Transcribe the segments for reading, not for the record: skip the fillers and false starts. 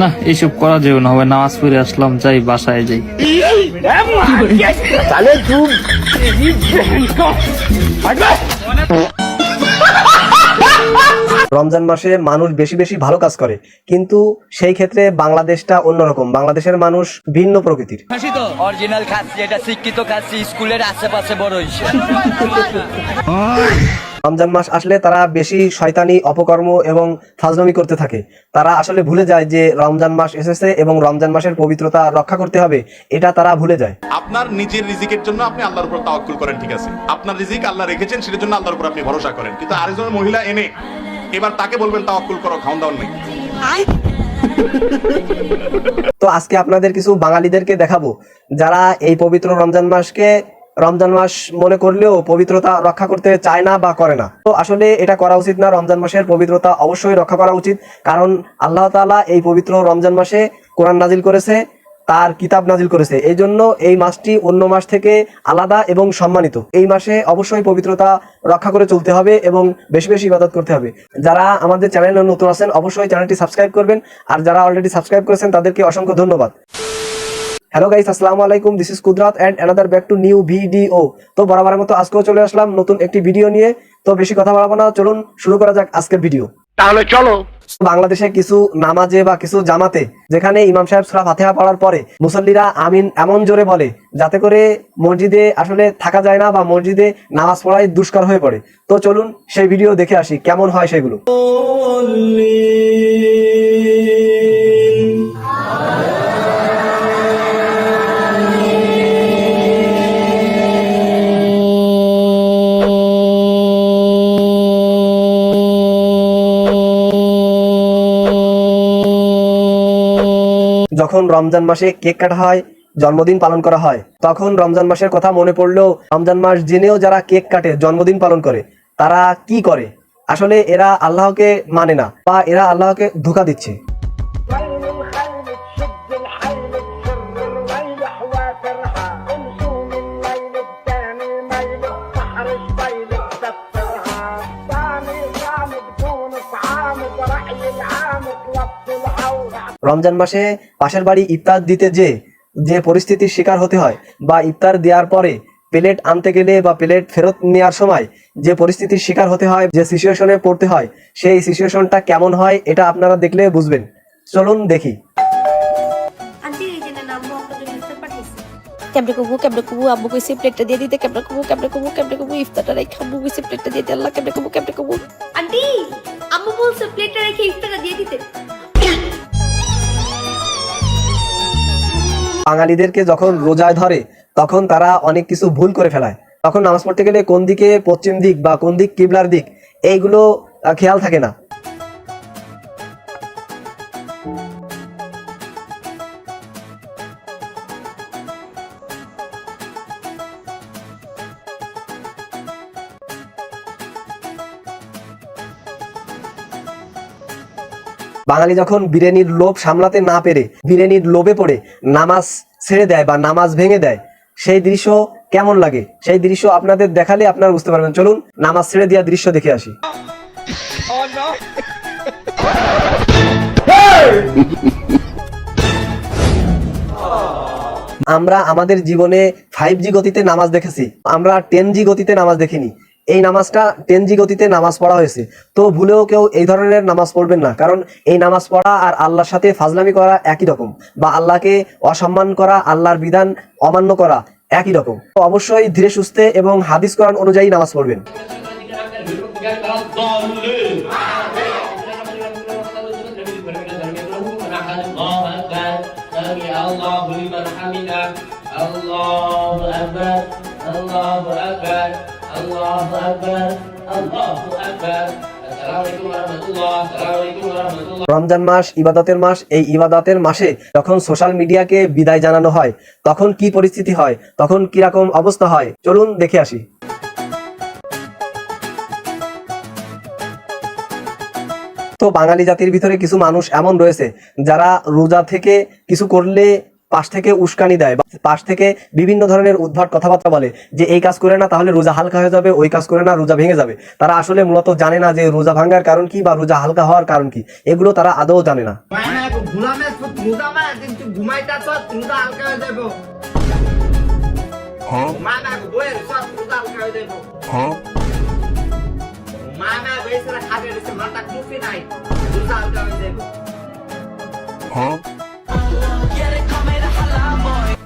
না, এইসব করা যাবে না, হবে নামাজ পড়ে আসলাম, যাই বাসায় যাই। রমজান মাসে মানুষ বেশি বেশি ভালো কাজ করে, কিন্তু সেই ক্ষেত্রে বাংলাদেশটা অন্যরকম। বাংলাদেশের মানুষ ভিন্ন প্রকৃতির। অরিজিনাল খাচ্ছি, এটা শিক্ষিত খাচ্ছি, স্কুলের আশেপাশে বড় হইছে। রমজান মাস আসলে তারা বেশি শয়তানি, অপকর্ম এবং ফাজলামি করতে থাকে। তারা আসলে ভুলে যায় যে রমজান মাস এসেছে এবং রমজান মাসের পবিত্রতা রক্ষা করতে হবে, এটা তারা ভুলে যায়। আপনার নিজের রিজিকের জন্য আপনি আল্লাহর উপর তাওয়াক্কুল করেন, ঠিক আছে, আপনার রিজিক আল্লাহ রেখেছেন, সেটার জন্য আল্লাহর উপর আপনি ভরসা করেন। কিন্তু আরেকজন মহিলা এনে এবার তাকে বলবেন তাওয়াক্কুল করো, খাওন দাওন নেই। তো আজকে আপনাদের কিছু বাঙালিদেরকে দেখাবো যারা এই পবিত্র রমজান মাসকে রমজান মাস মনে করলেও পবিত্রতা রক্ষা করতে চায় না বা করে না। তো আসলে এটা করা উচিত না। রমজান মাসের পবিত্রতা অবশ্যই রক্ষা করা উচিত, কারণ আল্লাহ তাআলা এই পবিত্র রমজান মাসে কোরআন নাজিল করেছে, তার কিতাব নাজিল করেছে। এই জন্য এই মাসটি অন্য মাস থেকে আলাদা এবং সম্মানিত। এই মাসে অবশ্যই পবিত্রতা রক্ষা করে চলতে হবে এবং বেশি বেশি ইবাদত করতে হবে। যারা আমাদের চ্যানেলে নতুন আছেন অবশ্যই চ্যানেলটি সাবস্ক্রাইব করবেন, আর যারা অলরেডি সাবস্ক্রাইব করেছেন তাদেরকে অসংখ্য ধন্যবাদ। হ্যালো গাইস, আসসালামু আলাইকুম, this is Kudrat and another back to new video. তো বরাবরের মতো আজকেও চলে আসলাম নতুন একটি ভিডিও নিয়ে। তো বেশি কথা বলবো না, চলুন শুরু করা যাক আজকের ভিডিও। তাহলে চলো। বাংলাদেশে কিছু নামাজে বা কিছু জামাতে যেখানে ইমাম সাহেব সূরা ফাতিহা পড়ার পরে মুসল্লিরা আমিন এমন জোরে বলে যাতে করে মসজিদে আসলে থাকা যায় না বা মসজিদে নামাজ পড়াই দুষ্কর হয়ে পড়ে। তো চলুন সেই ভিডিও দেখে আসি কেমন হয় সেগুলো। যখন রমজান মাসে কেক কাটা হয়, জন্মদিন পালন করা হয়, তখন রমজান মাসের কথা মনে পড়লেও রমজান মাস জেনেও যারা কেক কাটে, জন্মদিন পালন করে, তারা কি করে? আসলে এরা আল্লাহকে মানে না বা এরা আল্লাহকে ধোঁকা দিচ্ছে। রমজান মাসে পাশের বাড়ি ইফতার দিতে যে পরিস্থিতির শিকার হতে হয় বা ইফতার দেওয়ার পরে প্লেট আনতে গেলে বা প্লেট ফেরত নেওয়ার সময় যে পরিস্থিতির শিকার হতে হয়, যে সিচুয়েশনে পড়তে হয়, সেই সিচুয়েশনটা কেমন হয় এটা আপনারা দেখলে বুঝবেন। চলুন দেখি। কেমনে কবু আব্বু কইছে প্লেটটা দিয়ে দিতে, কেমনে কবু ইফতারটা রেখে আব্বু কইছে প্লেটটা দিয়ে দিতে, আল্লাহ কেমনে কবু আন্টি আম্মু বলছে প্লেটটা রেখে ইফতারটা দিয়ে দিতে। বাঙালিদেরকে যখন রোজায় ধরে তখন তারা অনেক কিছু ভুল করে ফেলায়। তখন নামাজ পড়তে গেলে কোন দিকে পশ্চিম দিক বা কোন দিক কিবলার দিক এইগুলো খেয়াল থাকে না। বাঙালি যখন বিরিয়ানির লোভ সামলাতে না পেরে বিরিয়ানির লোভে পড়ে নামাজ ছেড়ে দেয় বা নামাজ ভেঙে দেয়, সেই দৃশ্য কেমন লাগে সেই দৃশ্য আপনাদের দেখালে আপনারা বুঝতে পারবেন। চলুন নামাজ ছেড়ে দেওয়ার দৃশ্য দেখে আসি। আমরা আমাদের জীবনে 5G গতিতে নামাজ দেখেছি, আমরা 10G গতিতে নামাজ দেখিনি। এই নামাজটা 10G গতিতে নামাজ পড়া হয়েছে। তো ভুলেও কেউ এই ধরনের নামাজ পড়বেন না, কারণ এই নামাজ পড়া আর আল্লাহর সাথে ফাজলামি করা একই রকম, বা আল্লাহকে অসম্মান করা, আল্লাহর বিধান অমান্য করা একই রকম। তো অবশ্যই ধীরে সুস্থে এবং হাদিস কোরআন অনুযায়ী নামাজ পড়বেন। রমজান মাস ইবাদতের মাস। এই ইবাদতের মাসে যখন সোশ্যাল মিডিয়াকে বিদায় জানানো হয় তখন কি পরিস্থিতি হয়, তখন কিরকম অবস্থা হয়, চলুন দেখে আসি। তো বাঙালি জাতির ভিতরে কিছু মানুষ এমন রয়েছে যারা রোজা থেকে কিছু করলে পাশ থেকে উস্কানি দেয় বা পাশ থেকে বিভিন্ন ধরনের উদ্ভট কথাবার্তা বলে যে এই কাজ করে না তাহলে রোজা হালকা হয়ে যাবে, ওই কাজ করে না রোজা ভেঙে যাবে। তারা আসলে মূলত জানে না যে রোজা ভাঙার কারণ কি বা রোজা হালকা হওয়ার কারণ কি, এগুলো তারা আদৌ জানে না।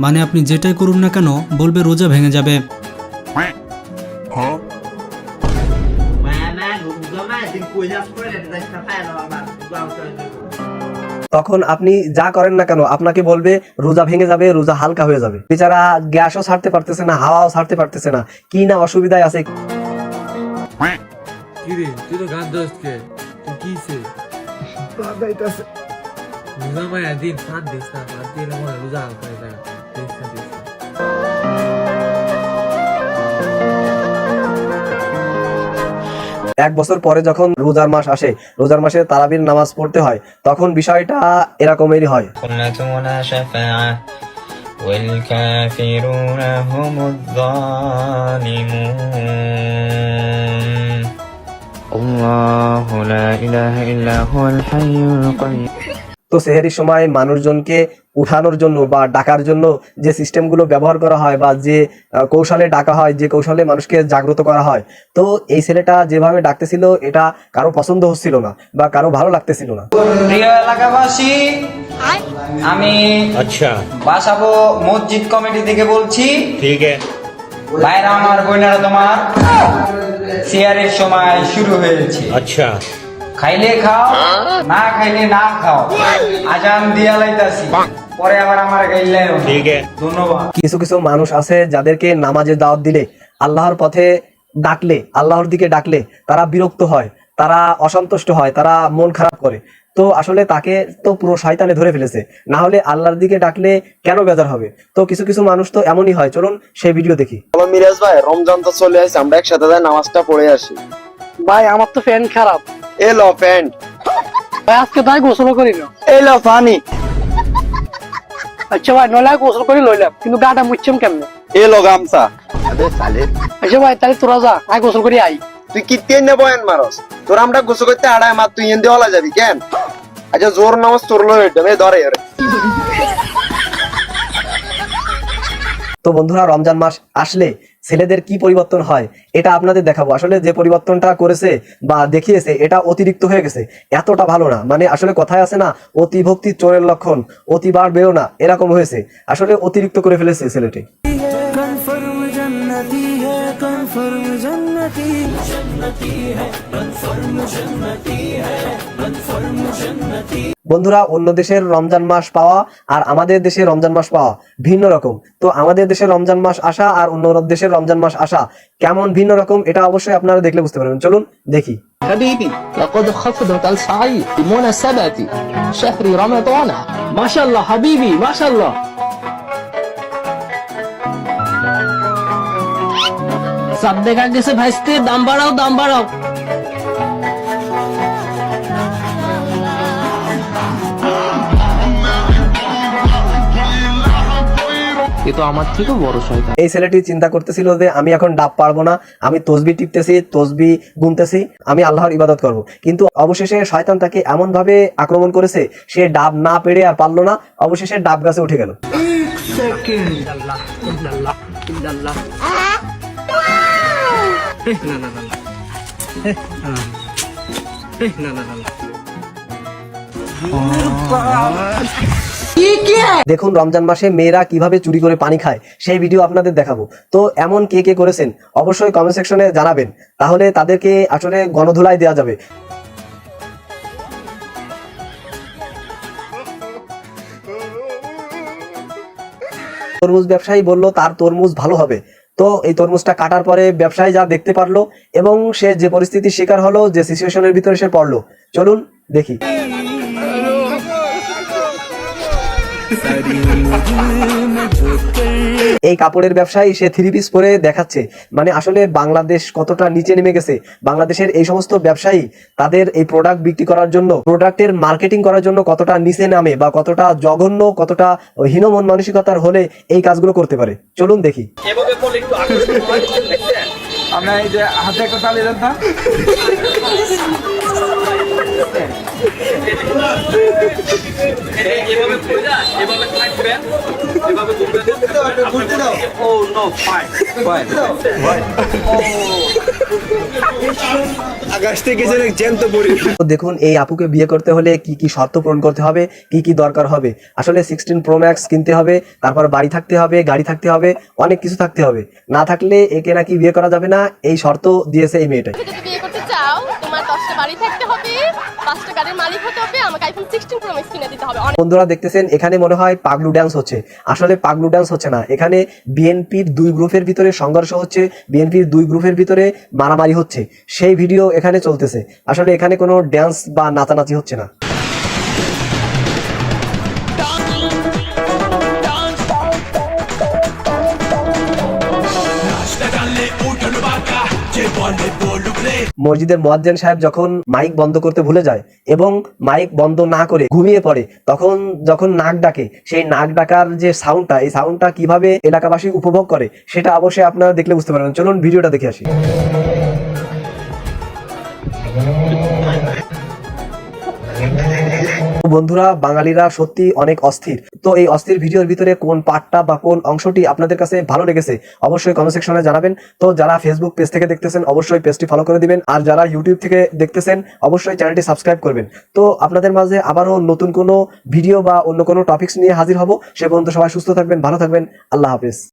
মানে আপনি যেটাই করুন না কেন বলবে রোজা ভেঙে যাবে। তখন আপনি যা করেন না কেন আপনাকে বলবে রোজা ভেঙে যাবে, রোজা হালকা হয়ে যাবে। বেচারা গ্যাসও ছাড়তে পারতেছে না, হাওয়াও ছাড়তে পারতেছে না, কি না অসুবিধায় আছে। তুই তো গান দোস্ত কে তুই কিছে রোজা মায়া দিন ফাঁদ দিস না, ফাঁদ দিলে মনে রোজা হালকা হয়ে যায়। এক বছর পরে যখন রোজার মাস আসে, রোজার মাসে তারাবির নামাজ পড়তে হয়, তখন বিষয়টা এরকমই হয়। তো সেহরির সময় মানুষজনকে উঠানোর জন্য বা ডাকার জন্য যে সিস্টেমগুলো ব্যবহার করা হয় বা যে কৌশলে ডাকা হয়, যে কৌশলে মানুষকে জাগ্রত করা হয়, তো এই ছেলেটা যেভাবে ডাকতেছিল এটা কারো পছন্দ হচ্ছিল না বা কারো ভালো লাগতেছিল না। প্রিয় এলাকাবাসী, আমি বাসাবো মসজিদ কমিটি থেকে বলছি। ঠিক আছে ভাইরা আমার, বোনেরা তোমার সিয়ারের সময় শুরু হয়েছে। আচ্ছা, খাইলে খাও, না খাইলে না খাও, আজান দিয়া লাইতাছি, পরে আবার আমার গাইলে। ঠিক আছে, ধন্যবাদ। কিছু কিছু মানুষ আছে যাদেরকে নামাজের দাওয়াত দিলে, আল্লাহর পথে ডাকলে, আল্লাহর দিকে ডাকলে তারা বিরক্ত হয়, তারা অসন্তুষ্ট হয়, তারা মন খারাপ করে। তো আসলে তাকে তো পুরো শয়তানে ধরে ফেলেছে, না হলে আল্লাহর দিকে ডাকলে কেন বেজার হবে? তো কিছু কিছু মানুষ তো এমনই হয়। চলুন সেই ভিডিও দেখি। মিরাজ ভাই, রমজান তো চলে আসছে, আমরা একসাথে যাই নামাজটা পড়ে আসি। ভাই আমার তো প্যান্ট খারাপ। এলো প্যান্ট ভাই, আজকে তাই গোসল করি না। এলো পানি। আচ্ছা ভাই, নইলে গোসল করে লইলাম, কিন্তু গাটা মুচ্ছম কেমনে? এলো গামছা। আচ্ছা ভাই, তাহলে তোরা যা, আই গোসল করি আই। তুই কিতে নেবো এন মারস? তোর আমরা গোসল করতে আড়াই মার, তুই এন দিয়ে হলা যাবি কেন? আচ্ছা জোর নামাজ তোর লো ধরে। তো বন্ধুরা, রমজান মাস আসলে ছেলেদের কি পরিবর্তন হয় এটা আপনাদের দেখাবো। আসলে যে পরিবর্তনটা করেছে বা দেখিয়েছে এটা অতিরিক্ত হয়ে গেছে, এতটা ভালো না। মানে আসলে কথায় আছে না, অতি ভক্তি চোরের লক্ষণ, অতি বার বেরো না, এরকম হয়েছে। আসলে অতিরিক্ত করে ফেলেছে ছেলেটি। বন্ধুরা, অন্য দেশের রমজান মাস পাওয়া আর আমাদের দেশের রমজান মাস পাওয়া ভিন্ন রকম। তো আমাদের দেশের রমজান মাস আসা আর অন্য দেশের রমজান মাস আসা কেমন ভিন্ন রকম, এটা অবশ্যই আপনারা দেখলে বুঝতে পারবেন। চলুন দেখি। حبيبي لقد خفضت السعي بمناسبة شهر رمضان. ما شاء الله حبيبي، ما شاء الله. সব দেখা গেছে ভাইস্তে, দাম বাড়াও, দাম বাড়াও। এই ছেলেটি চিন্তা করতেছিল যে আমি এখন ডাব পারবো না, আমি তসবি টিপতেছি, তসবি গুনতেছি, আমি আল্লাহর ইবাদত করব। কিন্তু অবশেষে শয়তান তাকে এমন ভাবে আক্রমণ করেছে, সে ডাব না পেরে আর পারলো না, অবশেষে ডাব গাছে উঠে গেল। দেখুন রমজান মাসে মেয়েরা কিভাবে চুরি করে পানি খায়, সেই ভিডিও আপনাদের দেখাবো। তো এমন কে কে করেছেন অবশ্যই কমেন্ট সেকশনে জানাবেন, তাহলে তাদেরকে আসলে গণধুলাই দেওয়া যাবে। তরমুজ ব্যবসায়ী বলল তার তরমুজ ভালো হবে। তো এই তরমুজটা কাটার পরে ব্যবসায়ী যা দেখতে পারলো এবং সে যে পরিস্থিতির শিকার হলো, যে সিচুয়েশনের ভিতরে সে পড়লো, চলুন দেখি। এই কাপড়ের ব্যবসায়ী সে 3 পিস পরে দেখাচ্ছে, মানে আসলে বাংলাদেশ কতটা নিচে নেমে গেছে। বাংলাদেশের এই সমস্ত ব্যবসায়ী তাদের এই প্রোডাক্ট বিক্রি করার জন্য, প্রোডাক্টের মার্কেটিং করার জন্য কতটা নিচে নামে বা কতটা জঘন্য, কতটা হীনমন মানসিকতার হলে এই কাজগুলো করতে পারে। চলুন দেখি। আমরা এই যে হাতে একটা তালি দেন না, তো দেখুন, এই আপুকে বিয়ে করতে হলে কি কি শর্ত পূরণ করতে হবে, কি কি দরকার হবে। আসলে 16 Pro Max কিনতে হবে, তারপর বাড়ি থাকতে হবে, গাড়ি থাকতে হবে, অনেক কিছু থাকতে হবে। না থাকলে একে নাকি বিয়ে করা যাবে না, এই শর্ত দিয়েছে এই মেয়েটা। যদি বিয়ে করতে চাও তোমার 10টা বাড়ি থাকতে হবে, 5টা গাড়ির মালিক হতে হবে, আমাকে আইফোন 16 Pro Max কিনে দিতে হবে। বন্ধুরা দেখতেছেন, এখানে মনে হয় পাগলু ডান্স হচ্ছে। আসলে পাগলু ডান্স হচ্ছে না, এখানে বিএনপির 2 গ্রুপের ভিতরে সংঘর্ষ হচ্ছে, বিএনপির 2 গ্রুপের ভিতরে মারামারি হচ্ছে, সেই ভিডিও এখানে চলতেছে। আসলে এখানে কোনো ডান্স বা নাচানাচি হচ্ছে না। মসজিদের মুয়াজ্জিন সাহেব যখন মাইক বন্ধ করতে ভুলে যায় এবং মাইক বন্ধ না করে ঘুমিয়ে পড়ে, তখন যখন নাক ডাকে, সেই নাক ডাকার যে সাউন্ডটা, এই সাউন্ডটা কিভাবে এলাকাবাসী উপভোগ করে সেটা অবশ্যই আপনারা দেখলে বুঝতে পারবেন। চলুন ভিডিওটা দেখে আসি। বন্ধুরা, বাঙালিরা সত্যি অনেক অস্থির। তো এই অস্থির ভিডিওর ভিতরে কোন পার্টটা বা কোন অংশটি আপনাদের কাছে ভালো লেগেছে অবশ্যই কমেন্ট সেকশনে জানাবেন। তো যারা ফেসবুক পেজ থেকে দেখতেছেন অবশ্যই পেজটি ফলো করে দিবেন, আর যারা ইউটিউব থেকে দেখতেছেন অবশ্যই চ্যানেলটি সাবস্ক্রাইব করবেন। তো আপনাদের মাঝে আবারও নতুন কোনো ভিডিও বা অন্য কোনো টপিকস নিয়ে হাজির হব। সে পর্যন্ত সবাই সুস্থ থাকবেন, ভালো থাকবেন। আল্লাহ হাফেজ।